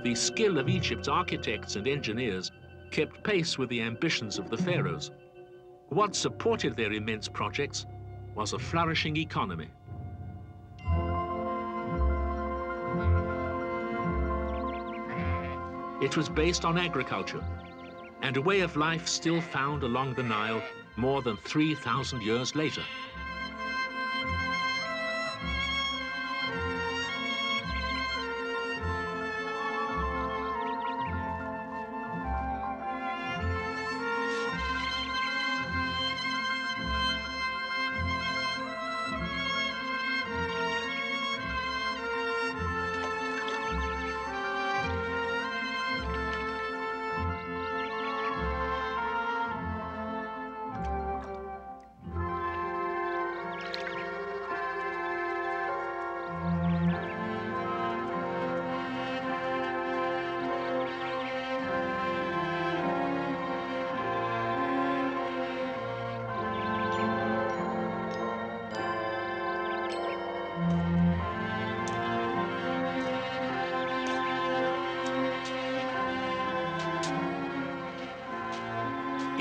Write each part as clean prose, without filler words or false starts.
The skill of Egypt's architects and engineers kept pace with the ambitions of the pharaohs. What supported their immense projects was a flourishing economy. It was based on agriculture and a way of life still found along the Nile more than 3,000 years later.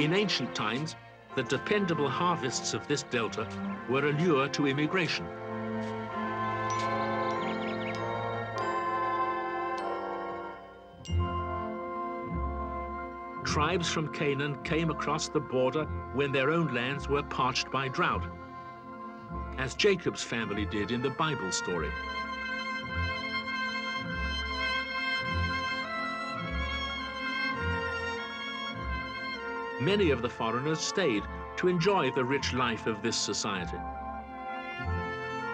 In ancient times, the dependable harvests of this delta were a lure to immigration. Tribes from Canaan came across the border when their own lands were parched by drought, as Jacob's family did in the Bible story. Many of the foreigners stayed to enjoy the rich life of this society.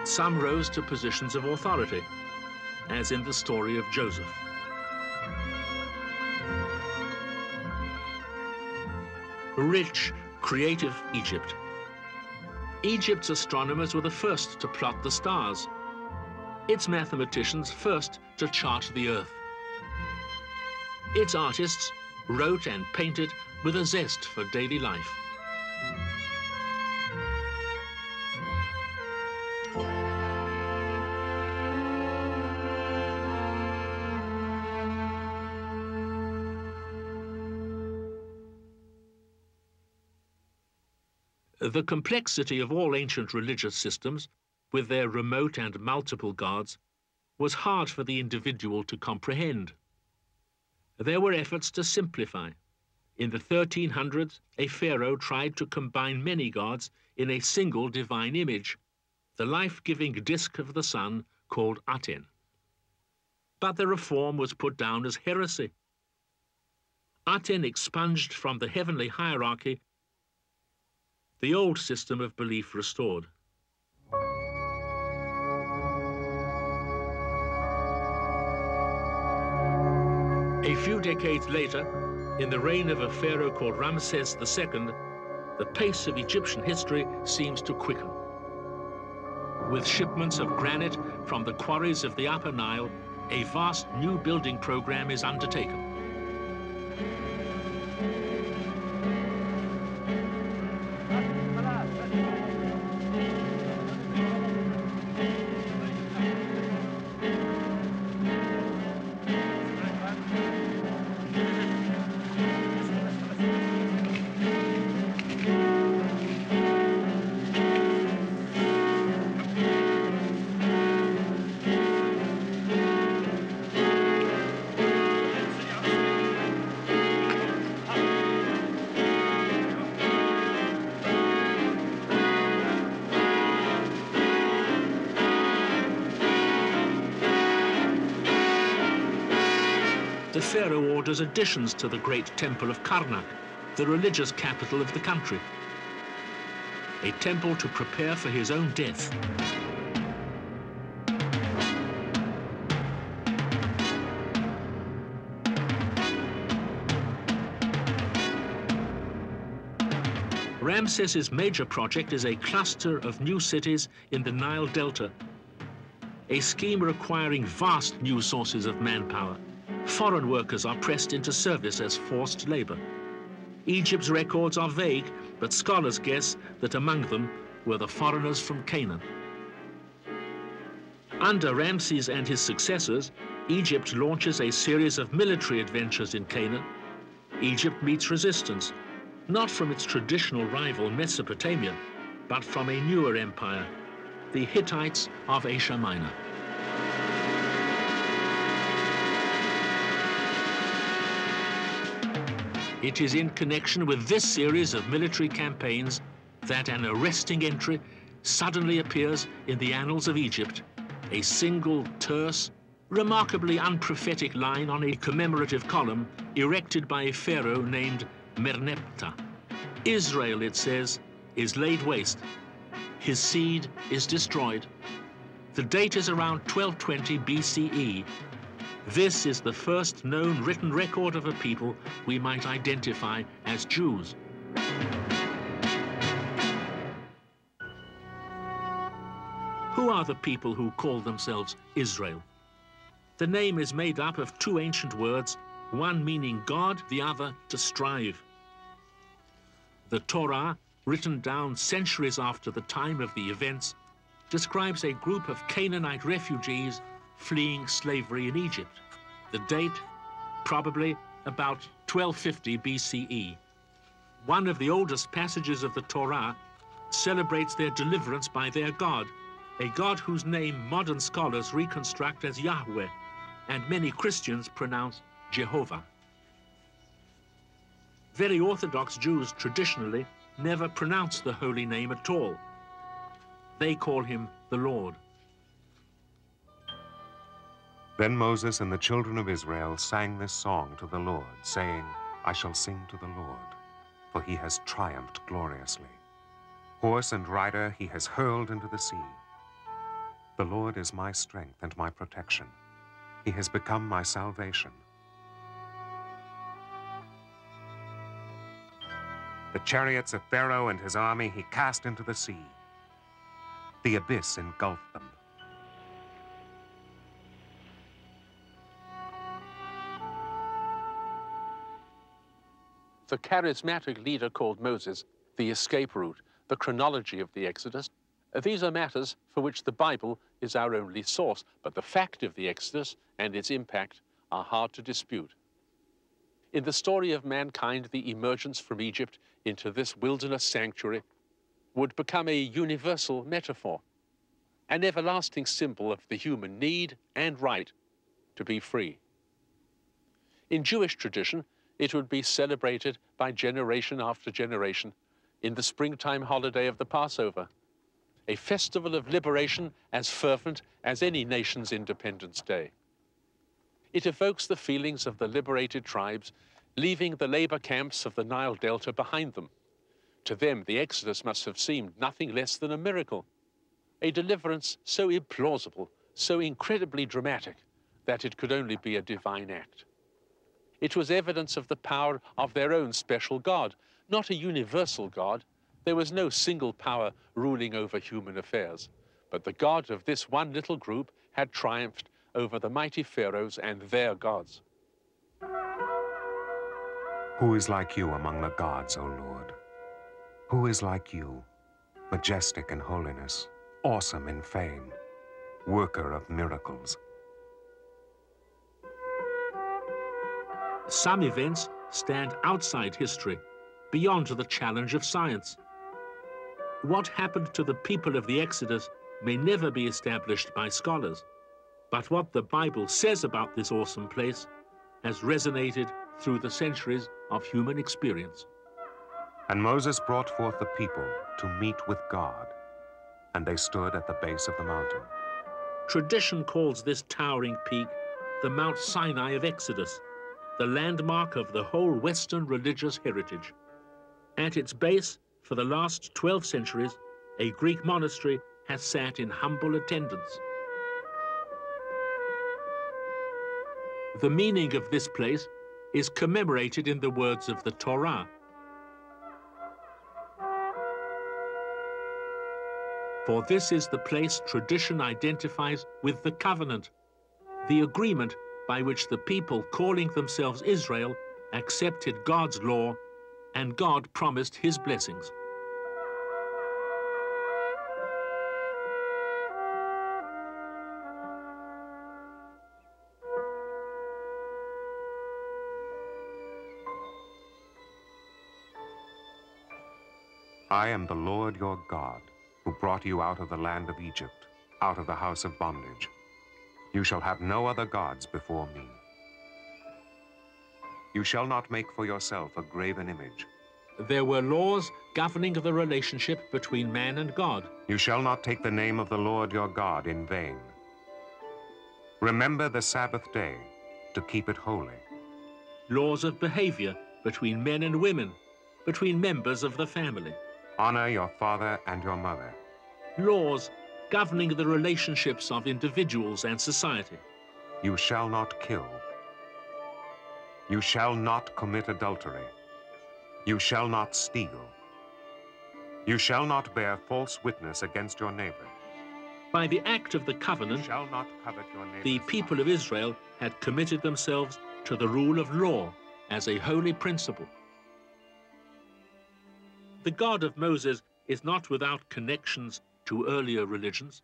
Some rose to positions of authority, as in the story of Joseph. Rich, creative Egypt. Egypt's astronomers were the first to plot the stars, its mathematicians first to chart the earth. Its artists wrote and painted with a zest for daily life. The complexity of all ancient religious systems, with their remote and multiple gods, was hard for the individual to comprehend. There were efforts to simplify. In the 1300s, a pharaoh tried to combine many gods in a single divine image, the life-giving disk of the sun called Aten. But the reform was put down as heresy. Aten expunged from the heavenly hierarchy, the old system of belief restored. A few decades later, in the reign of a pharaoh called Ramses II, the pace of Egyptian history seems to quicken. With shipments of granite from the quarries of the Upper Nile, a vast new building program is undertaken. The pharaoh orders additions to the great temple of Karnak, the religious capital of the country. A temple to prepare for his own death. Ramses's major project is a cluster of new cities in the Nile Delta, a scheme requiring vast new sources of manpower. Foreign workers are pressed into service as forced labor. Egypt's records are vague, but scholars guess that among them were the foreigners from Canaan. Under Ramses and his successors, Egypt launches a series of military adventures in Canaan. Egypt meets resistance, not from its traditional rival Mesopotamia, but from a newer empire, the Hittites of Asia Minor. It is in connection with this series of military campaigns that an arresting entry suddenly appears in the annals of Egypt, a single terse, remarkably unprophetic line on a commemorative column erected by a pharaoh named Merneptah. Israel, it says, is laid waste. His seed is destroyed. The date is around 1220 BCE. This is the first known written record of a people we might identify as Jews. Who are the people who call themselves Israel? The name is made up of two ancient words, one meaning God, the other to strive. The Torah, written down centuries after the time of the events, describes a group of Canaanite refugees fleeing slavery in Egypt. The date, probably about 1250 BCE. One of the oldest passages of the Torah celebrates their deliverance by their God, a God whose name modern scholars reconstruct as Yahweh, and many Christians pronounce Jehovah. Very Orthodox Jews traditionally never pronounce the holy name at all. They call him the Lord. Then Moses and the children of Israel sang this song to the Lord, saying, I shall sing to the Lord, for he has triumphed gloriously. Horse and rider he has hurled into the sea. The Lord is my strength and my protection. He has become my salvation. The chariots of Pharaoh and his army he cast into the sea. The abyss engulfed them. The charismatic leader called Moses, the escape route, the chronology of the Exodus, these are matters for which the Bible is our only source, but the fact of the Exodus and its impact are hard to dispute. In the story of mankind, the emergence from Egypt into this wilderness sanctuary would become a universal metaphor, an everlasting symbol of the human need and right to be free. In Jewish tradition, it would be celebrated by generation after generation in the springtime holiday of the Passover, a festival of liberation as fervent as any nation's Independence Day. It evokes the feelings of the liberated tribes leaving the labor camps of the Nile Delta behind them. To them, the Exodus must have seemed nothing less than a miracle, a deliverance so implausible, so incredibly dramatic, that it could only be a divine act. It was evidence of the power of their own special God, not a universal God. There was no single power ruling over human affairs, but the God of this one little group had triumphed over the mighty pharaohs and their gods. Who is like you among the gods, O Lord? Who is like you, majestic in holiness, awesome in fame, worker of miracles? Some events stand outside history, beyond the challenge of science. What happened to the people of the Exodus may never be established by scholars, but what the Bible says about this awesome place has resonated through the centuries of human experience. And Moses brought forth the people to meet with God, and they stood at the base of the mountain. Tradition calls this towering peak the Mount Sinai of Exodus, the landmark of the whole Western religious heritage. At its base, for the last 12 centuries, a Greek monastery has sat in humble attendance. The meaning of this place is commemorated in the words of the Torah. For this is the place tradition identifies with the covenant, the agreement by which the people calling themselves Israel accepted God's law and God promised his blessings. I am the Lord your God, who brought you out of the land of Egypt, out of the house of bondage. You shall have no other gods before me. You shall not make for yourself a graven image. There were laws governing the relationship between man and God. You shall not take the name of the Lord your God in vain. Remember the Sabbath day to keep it holy. Laws of behavior between men and women, between members of the family. Honor your father and your mother. Laws governing the relationships of individuals and society. You shall not kill. You shall not commit adultery. You shall not steal. You shall not bear false witness against your neighbor. By the act of the covenant, You shall not covet your neighbor's the people of Israel had committed themselves to the rule of law as a holy principle. The God of Moses is not without connections to earlier religions.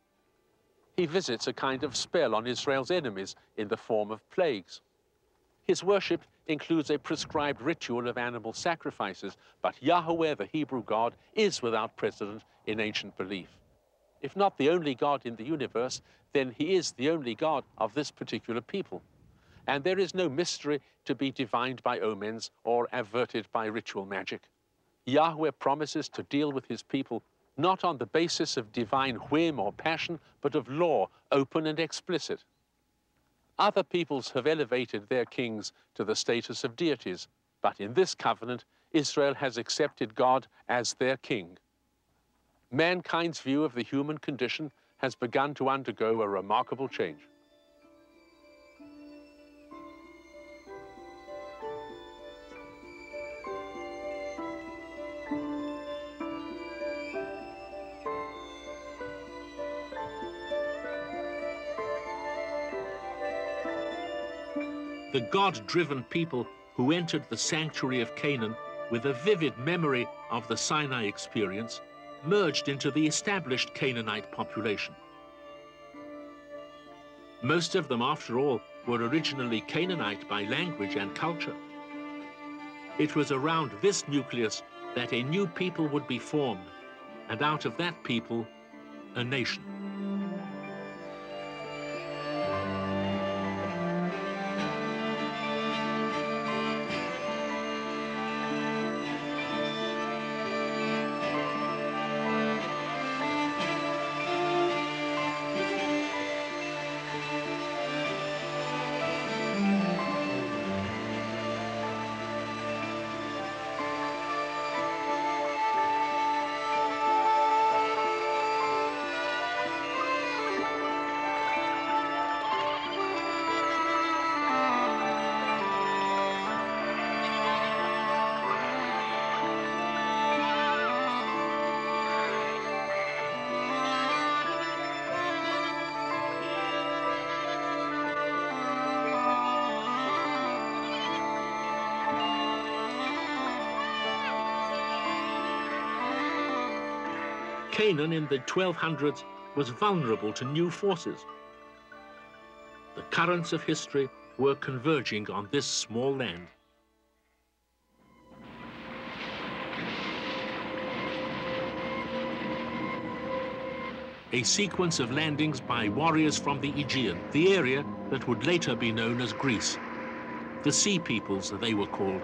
He visits a kind of spell on Israel's enemies in the form of plagues. His worship includes a prescribed ritual of animal sacrifices, but Yahweh, the Hebrew God, is without precedent in ancient belief. If not the only God in the universe, then he is the only God of this particular people. And there is no mystery to be divined by omens or averted by ritual magic. Yahweh promises to deal with his people not on the basis of divine whim or passion, but of law, open and explicit. Other peoples have elevated their kings to the status of deities, but in this covenant, Israel has accepted God as their king. Mankind's view of the human condition has begun to undergo a remarkable change. The God-driven people who entered the sanctuary of Canaan with a vivid memory of the Sinai experience merged into the established Canaanite population. Most of them, after all, were originally Canaanite by language and culture. It was around this nucleus that a new people would be formed, and out of that people, a nation. Canaan in the 1200s was vulnerable to new forces. The currents of history were converging on this small land. A sequence of landings by warriors from the Aegean, the area that would later be known as Greece. The Sea Peoples, they were called.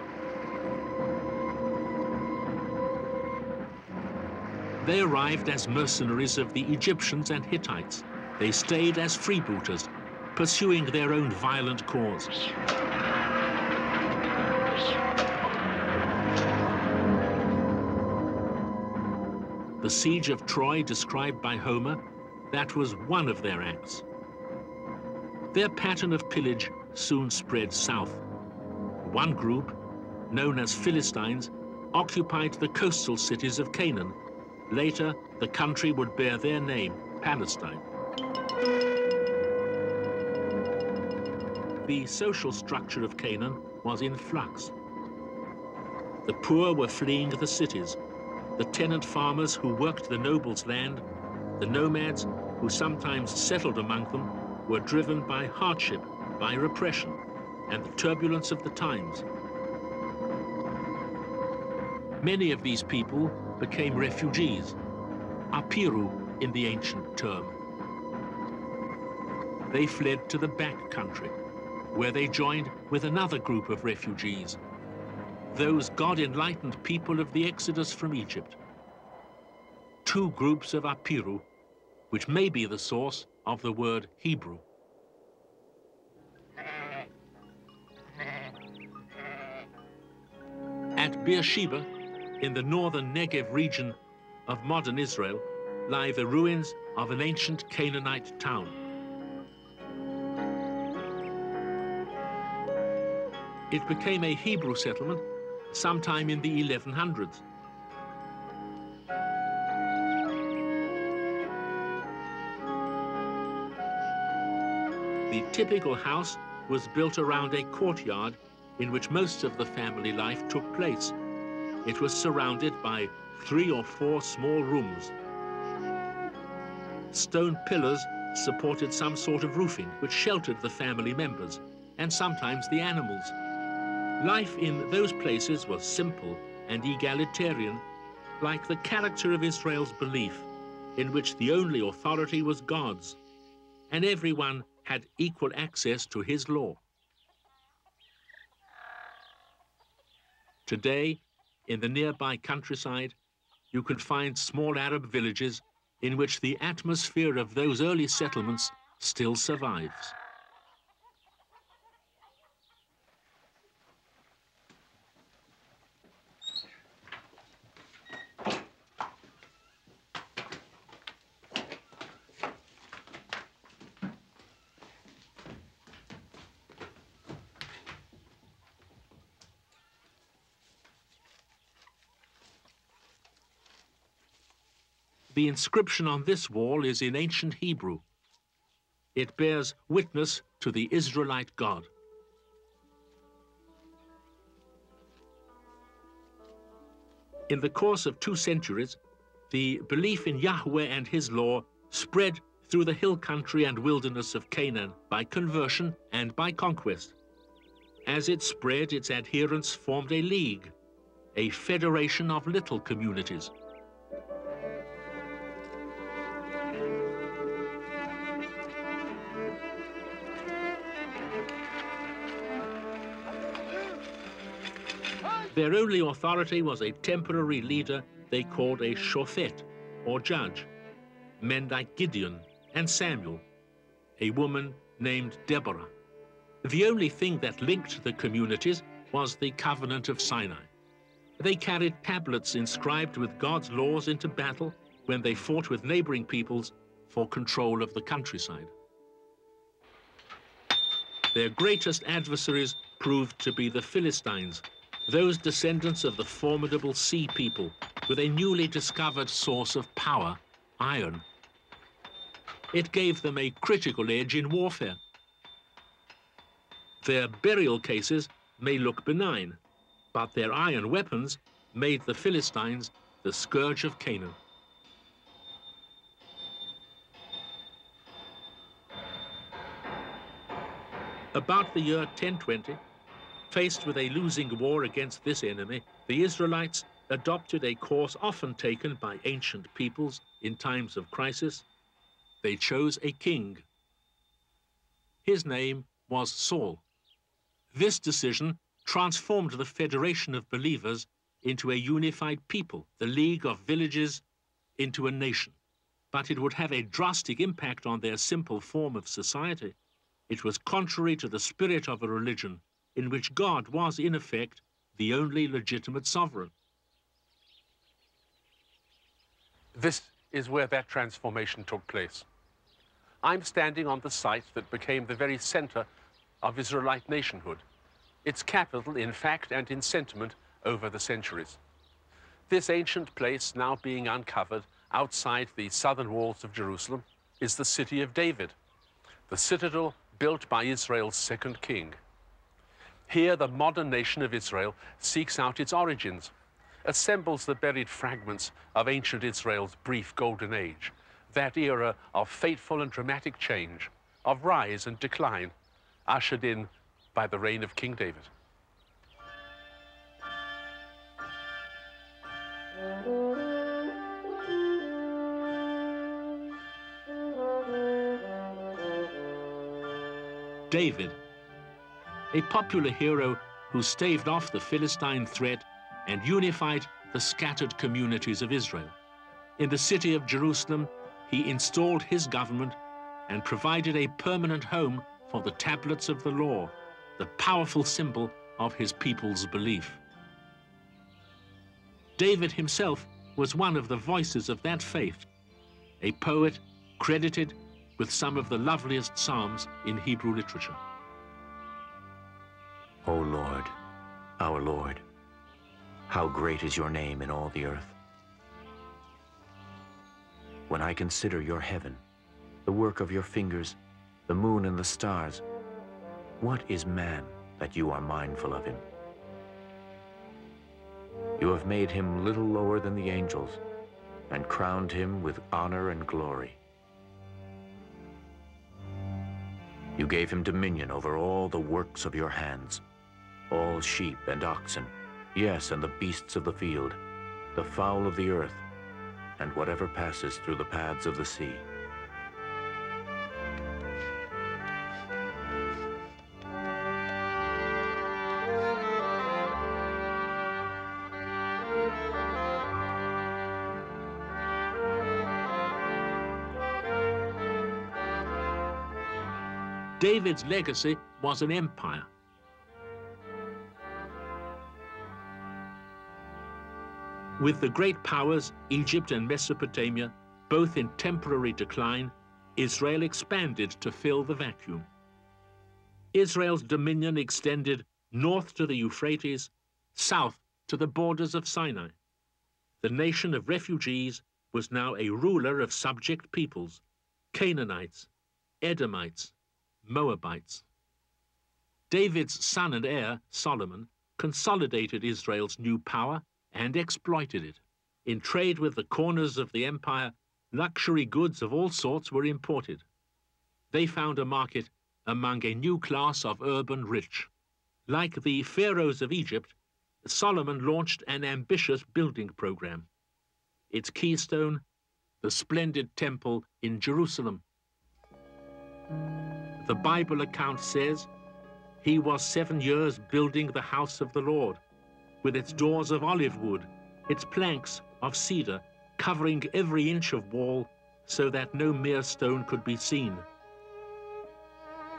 They arrived as mercenaries of the Egyptians and Hittites. They stayed as freebooters, pursuing their own violent cause. The siege of Troy, described by Homer, that was one of their acts. Their pattern of pillage soon spread south. One group, known as Philistines, occupied the coastal cities of Canaan. Later, the country would bear their name, Palestine. The social structure of Canaan was in flux. The poor were fleeing the cities. The tenant farmers who worked the nobles' land, the nomads who sometimes settled among them, were driven by hardship, by repression, and the turbulence of the times. Many of these people became refugees, apiru in the ancient term. They fled to the back country, where they joined with another group of refugees, those God-enlightened people of the Exodus from Egypt. Two groups of apiru, which may be the source of the word Hebrew. At Beersheba, in the northern Negev region of modern Israel, lie the ruins of an ancient Canaanite town. It became a Hebrew settlement sometime in the 1100s. The typical house was built around a courtyard in which most of the family life took place. It was surrounded by 3 or 4 small rooms. Stone pillars supported some sort of roofing which sheltered the family members and sometimes the animals. Life in those places was simple and egalitarian, like the character of Israel's belief, in which the only authority was God's, and everyone had equal access to his law. Today, in the nearby countryside, you can find small Arab villages in which the atmosphere of those early settlements still survives. The inscription on this wall is in ancient Hebrew. It bears witness to the Israelite God. In the course of 2 centuries, the belief in Yahweh and his law spread through the hill country and wilderness of Canaan by conversion and by conquest. As it spread, its adherents formed a league, a federation of little communities. Their only authority was a temporary leader they called a shofet, or judge, men like Gideon and Samuel, a woman named Deborah. The only thing that linked the communities was the Covenant of Sinai. They carried tablets inscribed with God's laws into battle when they fought with neighboring peoples for control of the countryside. Their greatest adversaries proved to be the Philistines, those descendants of the formidable sea people with a newly discovered source of power, iron. It gave them a critical edge in warfare. Their burial cases may look benign, but their iron weapons made the Philistines the scourge of Canaan. About the year 1020, faced with a losing war against this enemy, the Israelites adopted a course often taken by ancient peoples in times of crisis. They chose a king. His name was Saul. This decision transformed the federation of believers into a unified people, the league of villages into a nation. But it would have a drastic impact on their simple form of society. It was contrary to the spirit of a religion in which God was, in effect, the only legitimate sovereign. This is where that transformation took place. I'm standing on the site that became the very center of Israelite nationhood, its capital in fact and in sentiment over the centuries. This ancient place, now being uncovered outside the southern walls of Jerusalem, is the city of David, the citadel built by Israel's second king. Here, the modern nation of Israel seeks out its origins, assembles the buried fragments of ancient Israel's brief golden age, that era of fateful and dramatic change, of rise and decline, ushered in by the reign of King David. David, a popular hero who staved off the Philistine threat and unified the scattered communities of Israel. In the city of Jerusalem, he installed his government and provided a permanent home for the tablets of the law, the powerful symbol of his people's belief. David himself was one of the voices of that faith, a poet credited with some of the loveliest psalms in Hebrew literature. O Lord, our Lord, how great is your name in all the earth. When I consider your heaven, the work of your fingers, the moon and the stars, what is man that you are mindful of him? You have made him little lower than the angels and crowned him with honor and glory. You gave him dominion over all the works of your hands, all sheep and oxen, yes, and the beasts of the field, the fowl of the earth, and whatever passes through the paths of the sea. David's legacy was an empire. With the great powers, Egypt and Mesopotamia, both in temporary decline, Israel expanded to fill the vacuum. Israel's dominion extended north to the Euphrates, south to the borders of Sinai. The nation of refugees was now a ruler of subject peoples, Canaanites, Edomites, Moabites. David's son and heir, Solomon, consolidated Israel's new power and exploited it. In trade with the corners of the empire, luxury goods of all sorts were imported. They found a market among a new class of urban rich. Like the pharaohs of Egypt, Solomon launched an ambitious building program. Its keystone, the splendid temple in Jerusalem. The Bible account says, he was 7 years building the house of the Lord, with its doors of olive wood, its planks of cedar, covering every inch of wall so that no mere stone could be seen.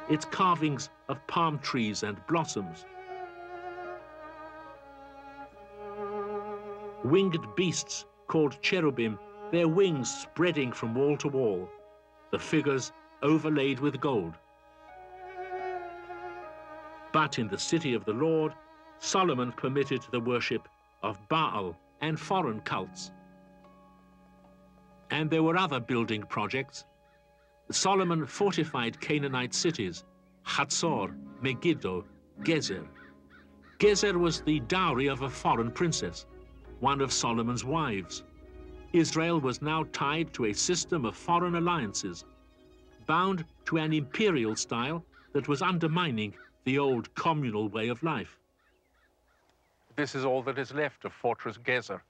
Its carvings of palm trees and blossoms. Winged beasts called cherubim, their wings spreading from wall to wall, the figures overlaid with gold. But in the city of the Lord, Solomon permitted the worship of Baal and foreign cults. And there were other building projects. Solomon fortified Canaanite cities, Hatzor, Megiddo, Gezer. Gezer was the dowry of a foreign princess, one of Solomon's wives. Israel was now tied to a system of foreign alliances, bound to an imperial style that was undermining the old communal way of life. This is all that is left of Fortress Gezer.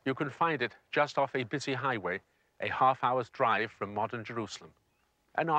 You can find it just off a busy highway, a half-hour's drive from modern Jerusalem. An